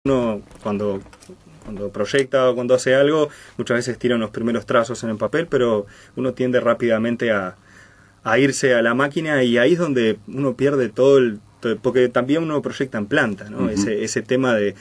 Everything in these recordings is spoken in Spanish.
Uno cuando proyecta o cuando hace algo, muchas veces tira unos primeros trazos en el papel, pero uno tiende rápidamente a irse a la máquina, y ahí es donde uno pierde porque también uno proyecta en planta, ¿no? Ese tema de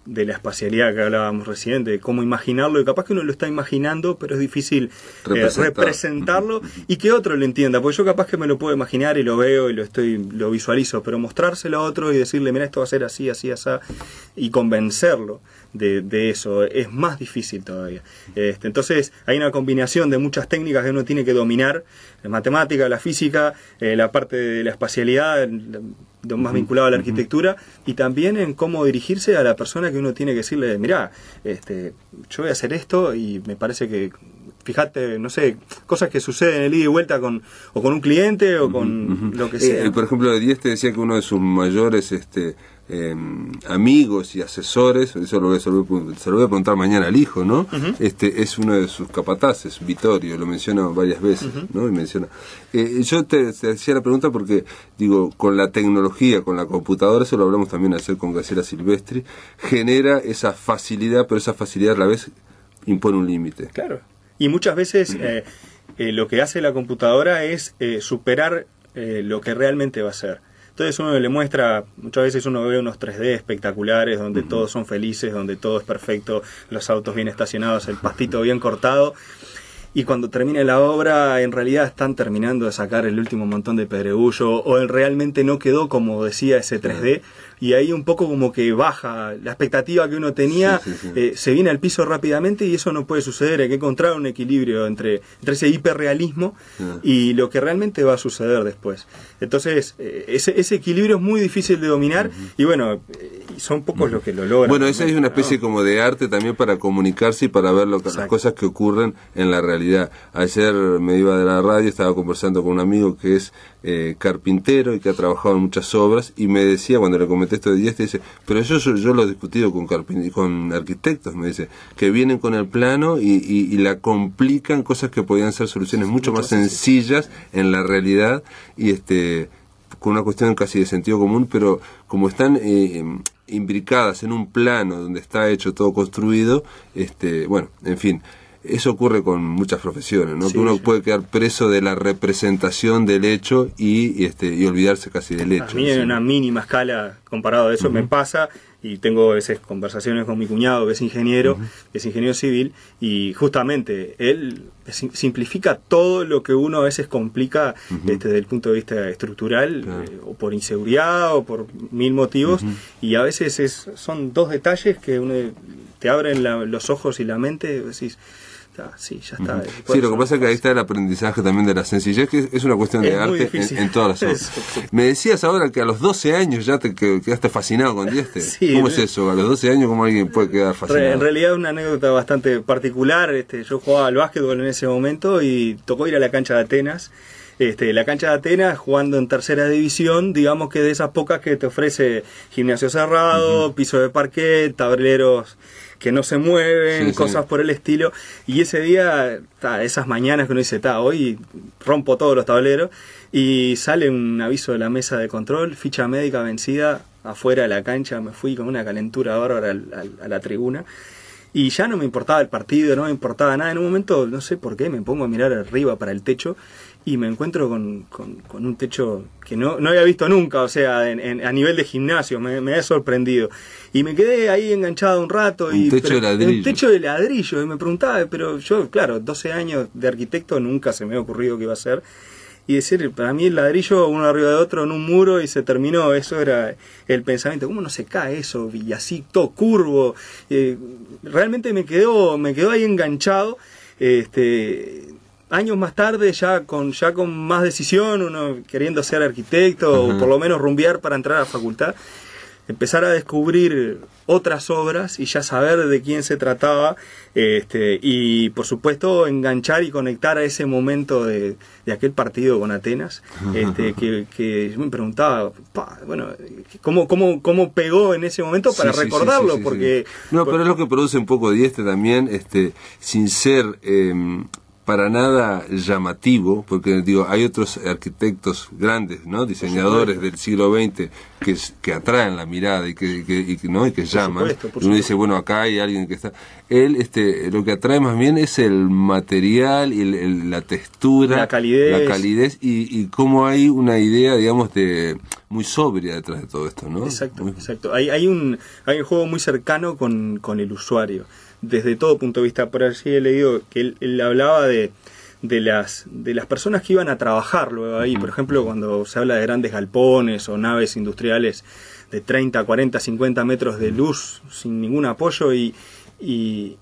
la espacialidad que hablábamos recién, de cómo imaginarlo, y capaz que uno lo está imaginando, pero es difícil representarlo y que otro lo entienda, porque yo capaz que me lo puedo imaginar y lo veo y lo visualizo, pero mostrárselo a otro y decirle, mira, esto va a ser así, así, así, y convencerlo de eso es más difícil todavía. Entonces hay una combinación de muchas técnicas que uno tiene que dominar: la matemática, la física, la parte de la espacialidad, más vinculado a la arquitectura, y también en cómo dirigirse a la persona que uno tiene que decirle, mirá, yo voy a hacer esto y me parece que, fíjate, no sé, cosas que suceden en el ida y vuelta con un cliente o con lo que sea. Por ejemplo, Dieste decía que uno de sus mayores amigos y asesores, eso se lo voy a preguntar mañana al hijo, ¿no? Es uno de sus capataces, Vittorio, lo menciona varias veces, ¿no? Y menciona. Yo te hacía la pregunta porque, digo, con la tecnología, con la computadora, eso lo hablamos también ayer con Graciela Silvestri, genera esa facilidad, pero esa facilidad a la vez impone un límite. Claro. Y muchas veces lo que hace la computadora es superar lo que realmente va a ser. Entonces uno le muestra, muchas veces uno ve unos 3D espectaculares donde todos son felices, donde todo es perfecto, los autos bien estacionados, el pastito bien cortado, y cuando termina la obra en realidad están terminando de sacar el último montón de pedregullo, o realmente no quedó como decía ese 3D, y ahí un poco como que baja la expectativa que uno tenía, se viene al piso rápidamente, y eso no puede suceder. Hay que encontrar un equilibrio entre ese hiperrealismo y lo que realmente va a suceder después. Entonces ese equilibrio es muy difícil de dominar, y bueno, son pocos los que lo logran. Bueno, esa es una especie como de arte también para comunicarse y para ver las cosas que ocurren en la realidad. Ayer me iba de la radio, estaba conversando con un amigo que es carpintero y que ha trabajado en muchas obras, y me decía, cuando le comenté esto de Dieste, dice, pero yo lo he discutido con arquitectos, me dice, que vienen con el plano y la complican, cosas que podían ser soluciones mucho más sencillas en la realidad, y con una cuestión casi de sentido común, pero como están imbricadas en un plano donde está hecho todo construido, bueno, en fin. Eso ocurre con muchas profesiones, ¿no? Que uno puede quedar preso de la representación del hecho y olvidarse casi del hecho. A mí en una mínima escala, comparado a eso, me pasa, y tengo a veces conversaciones con mi cuñado, que es ingeniero civil, y justamente él simplifica todo lo que uno a veces complica desde el punto de vista estructural, o por inseguridad o por mil motivos, y a veces son dos detalles que uno te abren los ojos y la mente, y decís, sí, ya está. Sí, lo que pasa es que ahí está el aprendizaje también de la sencillez, que es una cuestión de arte en todas las obras. Me decías ahora que a los 12 años ya te quedaste fascinado con Dieste. Sí, ¿cómo es eso? A los 12 años, ¿cómo alguien puede quedar fascinado? En realidad es una anécdota bastante particular. Yo jugaba al básquetbol en ese momento y tocó ir a la cancha de Atenas. La cancha de Atenas, jugando en tercera división, digamos que de esas pocas que te ofrece gimnasio cerrado, piso de parquet, tableros que no se mueven, cosas por el estilo. Y ese día, esas mañanas que uno dice, hoy rompo todos los tableros, y sale un aviso de la mesa de control, ficha médica vencida, afuera de la cancha. Me fui con una calentura bárbara a la tribuna, y ya no me importaba el partido, no me importaba nada. En un momento, no sé por qué, me pongo a mirar arriba para el techo, y me encuentro con un techo que no había visto nunca, o sea, a nivel de gimnasio, me había sorprendido. Y me quedé ahí enganchado un rato. Un techo de ladrillo. Y me preguntaba, pero yo, claro, 12 años de arquitecto, nunca se me había ocurrido que iba a ser. Y decir, para mí el ladrillo, uno arriba de otro en un muro, y se terminó. Eso era el pensamiento. ¿Cómo no se cae eso? Y así, todo curvo. Realmente me quedó ahí enganchado. Años más tarde, ya con más decisión, uno queriendo ser arquitecto, o por lo menos rumbear para entrar a la facultad, empezar a descubrir otras obras y ya saber de quién se trataba, y por supuesto enganchar y conectar a ese momento de aquel partido con Atenas, que yo me preguntaba, bueno, ¿cómo pegó en ese momento para recordarlo? Porque no, pero es lo que produce un poco Dieste también, sin ser para nada llamativo, porque digo, hay otros arquitectos grandes, ¿no? Diseñadores del siglo XX que atraen la mirada y que ¿no? Y que llaman. Y uno dice, bueno, acá hay alguien que está. Él, lo que atrae más bien es el material y la textura, la calidez y cómo hay una idea, digamos, muy sobria detrás de todo esto, ¿no? Exacto, exacto. Hay un juego muy cercano con el usuario, desde todo punto de vista. Por allí he leído que él hablaba de las personas que iban a trabajar luego ahí. Por ejemplo, cuando se habla de grandes galpones o naves industriales de 30, 40, 50 metros de luz sin ningún apoyo, y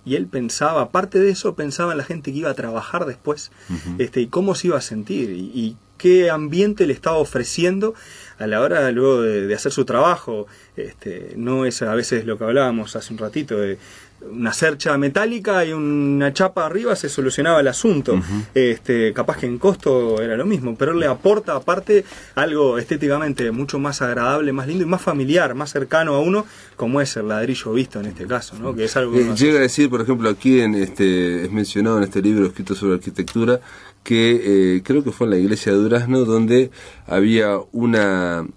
él pensaba, aparte de eso, pensaba en la gente que iba a trabajar después, y cómo se iba a sentir y qué ambiente le estaba ofreciendo a la hora luego de hacer su trabajo. No es a veces lo que hablábamos hace un ratito, de una cercha metálica y una chapa arriba se solucionaba el asunto. Capaz que en costo era lo mismo, pero él le aporta aparte algo estéticamente mucho más agradable, más lindo y más familiar, más cercano a uno, como es el ladrillo visto en este caso, ¿no? Que es algo que llega a decir, por ejemplo, aquí es mencionado en este libro escrito sobre arquitectura, que creo que fue en la iglesia de Durazno, donde había una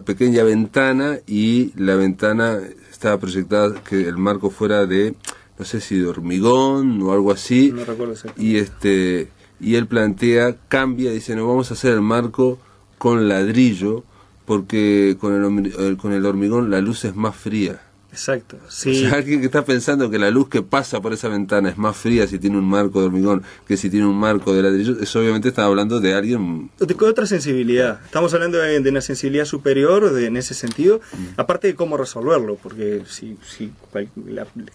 pequeña ventana, y la ventana estaba proyectada que el marco fuera de, no sé si de hormigón o algo así. No recuerdo exactamente. Y él plantea, dice, no, vamos a hacer el marco con ladrillo, porque con el hormigón la luz es más fría. Exacto, sí. O sea, alguien que está pensando que la luz que pasa por esa ventana es más fría si tiene un marco de hormigón que si tiene un marco de ladrillo, eso obviamente está hablando de alguien... Con otra sensibilidad. Estamos hablando de una sensibilidad superior en ese sentido, aparte de cómo resolverlo, porque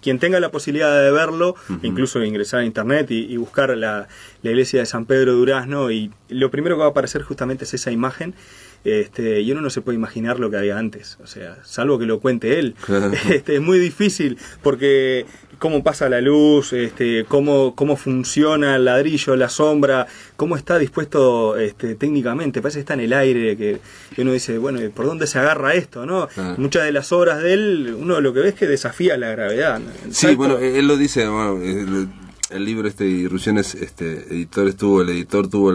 quien tenga la posibilidad de verlo, incluso ingresar a internet y buscar la iglesia de San Pedro de Durazno, y lo primero que va a aparecer justamente es esa imagen. Y uno no se puede imaginar lo que había antes, o sea, salvo que lo cuente él. Claro. Es muy difícil, porque cómo pasa la luz, cómo funciona el ladrillo, la sombra, cómo está dispuesto técnicamente, parece que está en el aire, que uno dice, bueno, ¿por dónde se agarra esto, no? Claro. Muchas de las obras de él, uno lo que ve es que desafía la gravedad, ¿no? Sí, bueno, él lo dice, bueno, el libro Irrupciones, el editor tuvo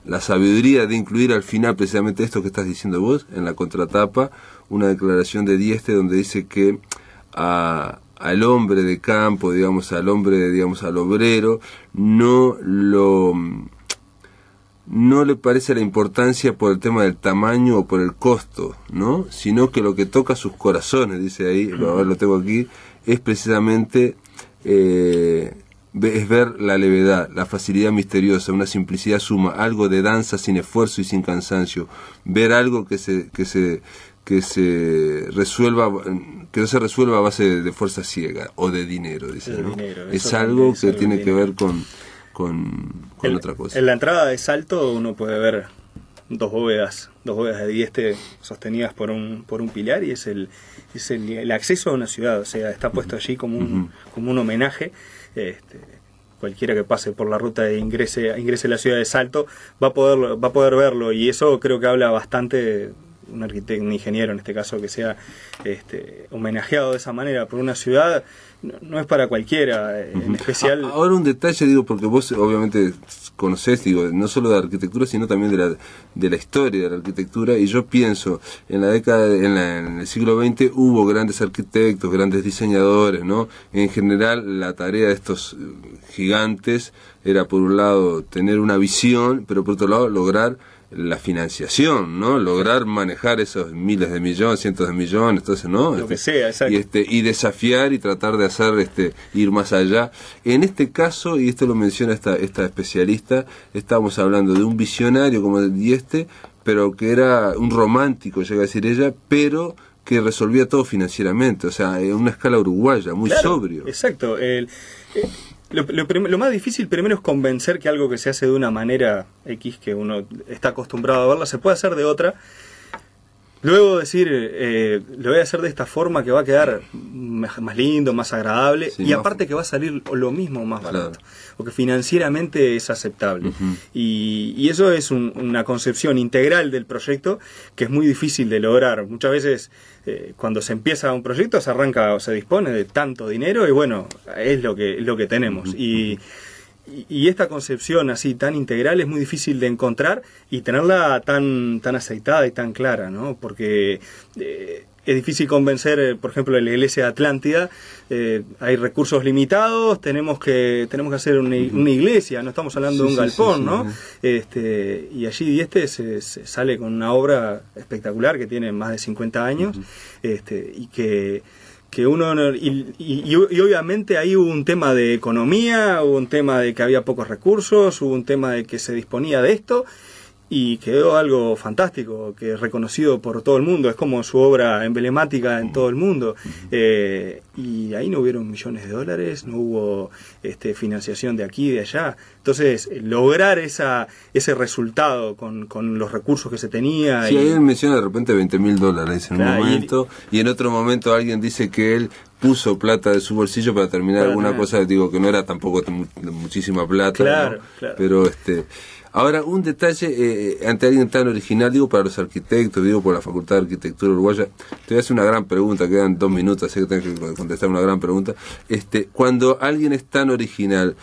la sabiduría de incluir al final precisamente esto que estás diciendo vos, en la contratapa, una declaración de Dieste donde dice que al hombre de campo, digamos, al obrero, no le parece la importancia por el tema del tamaño o por el costo, ¿no? Sino que lo que toca sus corazones, dice ahí, lo tengo aquí, es precisamente... es ver la levedad, la facilidad misteriosa, una simplicidad suma, algo de danza sin esfuerzo y sin cansancio, ver algo que no se resuelva a base de fuerza ciega o de dinero, dice, ¿no? Es algo que tiene que ver con otra cosa. En la entrada de Salto uno puede ver dos bóvedas de Dieste sostenidas por un pilar, y es el acceso a una ciudad, o sea, está puesto allí como un homenaje. Cualquiera que pase por la ruta de ingrese a la ciudad de Salto va a poder verlo, y eso creo que habla bastante un arquitecto, un ingeniero en este caso, que sea homenajeado de esa manera por una ciudad, no es para cualquiera, en especial... Ahora un detalle, digo, porque vos obviamente conocés, digo, no solo de arquitectura, sino también de la historia de la arquitectura, y yo pienso, en el siglo XX hubo grandes arquitectos, grandes diseñadores, ¿no? En general, la tarea de estos gigantes era, por un lado, tener una visión, pero por otro lado, lograr la financiación, ¿no? Lograr manejar esos miles de millones, cientos de millones, entonces, ¿no? Lo que sea, exacto. Y desafiar y tratar de hacer, ir más allá. En este caso, y esto lo menciona esta especialista, estamos hablando de un visionario como el Dieste, pero que era un romántico, llega a decir ella, pero que resolvía todo financieramente, o sea, en una escala uruguaya, muy sobrio. Exacto. Lo más difícil primero es convencer que algo que se hace de una manera X, que uno está acostumbrado a verla, se puede hacer de otra, luego decir, lo voy a hacer de esta forma que va a quedar más lindo, más agradable, y aparte que va a salir lo mismo más barato, claro, porque financieramente es aceptable. Y eso es una concepción integral del proyecto que es muy difícil de lograr. Muchas veces cuando se empieza un proyecto se arranca o se dispone de tanto dinero y bueno, es lo que tenemos. Y esta concepción así tan integral es muy difícil de encontrar y tenerla tan aceitada y tan clara, ¿no? Porque es difícil convencer, por ejemplo, en la iglesia de Atlántida, hay recursos limitados, tenemos que hacer una iglesia, no estamos hablando de un galpón, ¿no? Y allí Dieste se sale con una obra espectacular que tiene más de 50 años, y que uno y obviamente ahí hubo un tema de economía, hubo un tema de que había pocos recursos, hubo un tema de que se disponía de esto y quedó algo fantástico, que es reconocido por todo el mundo, es como su obra emblemática en todo el mundo, y ahí no hubieron millones de dólares, no hubo financiación de aquí y de allá. Entonces lograr ese resultado con los recursos que se tenía. Sí, ahí él menciona de repente $20,000 en un momento, y en otro momento alguien dice que él puso plata de su bolsillo para terminar alguna cosa, digo que no era tampoco muchísima plata, claro, ¿no? Claro. Pero ahora, un detalle ante alguien tan original, digo para los arquitectos, digo por la Facultad de Arquitectura Uruguaya, te voy a hacer una gran pregunta, quedan 2 minutos, así que tengo que contestar una gran pregunta. Cuando alguien es tan original,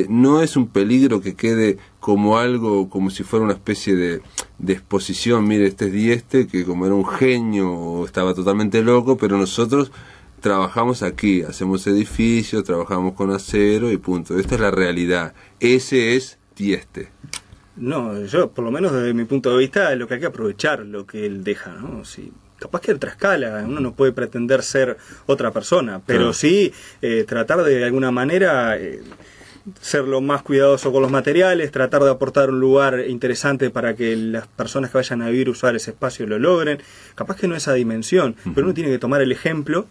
¿no es un peligro que quede como algo, como si fuera una especie de exposición? Mire, este es Dieste, que como era un genio, estaba totalmente loco, pero nosotros trabajamos aquí, hacemos edificios, trabajamos con acero y punto. Esta es la realidad. Ese es Dieste. No, yo, por lo menos desde mi punto de vista, lo que hay que aprovechar lo que él deja, ¿no? Sí, capaz que a otra escala, uno no puede pretender ser otra persona, pero sí tratar de alguna manera ser lo más cuidadoso con los materiales, tratar de aportar un lugar interesante para que las personas que vayan a vivir, usar ese espacio lo logren. Capaz que no esa dimensión, pero uno tiene que tomar el ejemplo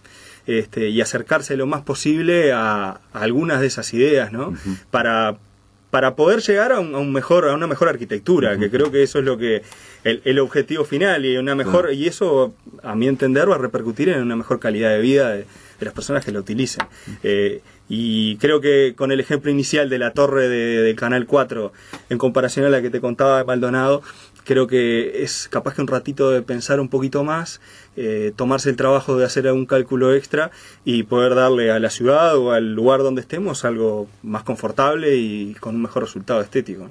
y acercarse lo más posible a algunas de esas ideas, ¿no? Para poder llegar a una mejor arquitectura, que creo que eso es lo que el objetivo final, y una mejor y eso, a mi entender, va a repercutir en una mejor calidad de vida de las personas que lo utilicen. Y creo que con el ejemplo inicial de la torre del Canal 4, en comparación a la que te contaba de Maldonado, creo que es capaz que un ratito de pensar un poquito más, tomarse el trabajo de hacer algún cálculo extra y poder darle a la ciudad o al lugar donde estemos algo más confortable y con un mejor resultado estético.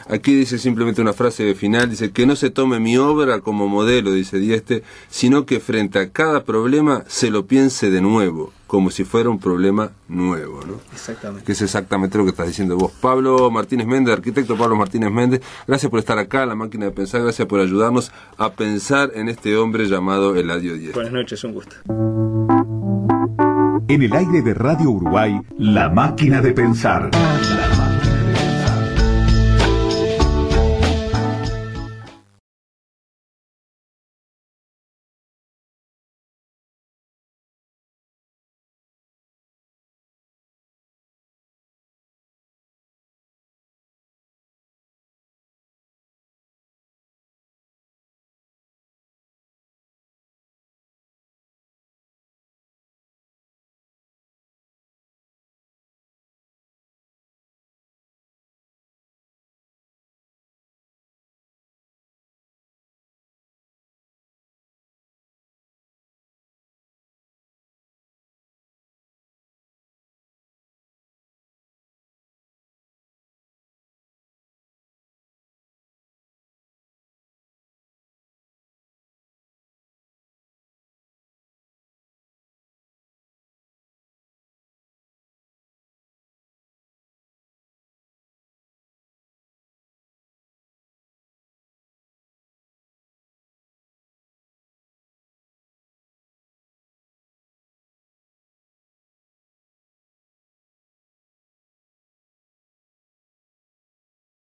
Aquí dice simplemente una frase final, dice que no se tome mi obra como modelo, dice Dieste, sino que frente a cada problema se lo piense de nuevo, como si fuera un problema nuevo, ¿no? Exactamente. Que es exactamente lo que estás diciendo vos. Pablo Martínez Méndez, arquitecto Pablo Martínez Méndez, gracias por estar acá, La Máquina de Pensar, gracias por ayudarnos a pensar en este hombre llamado Eladio Dieste. Buenas noches, un gusto. En el aire de Radio Uruguay, La Máquina de Pensar.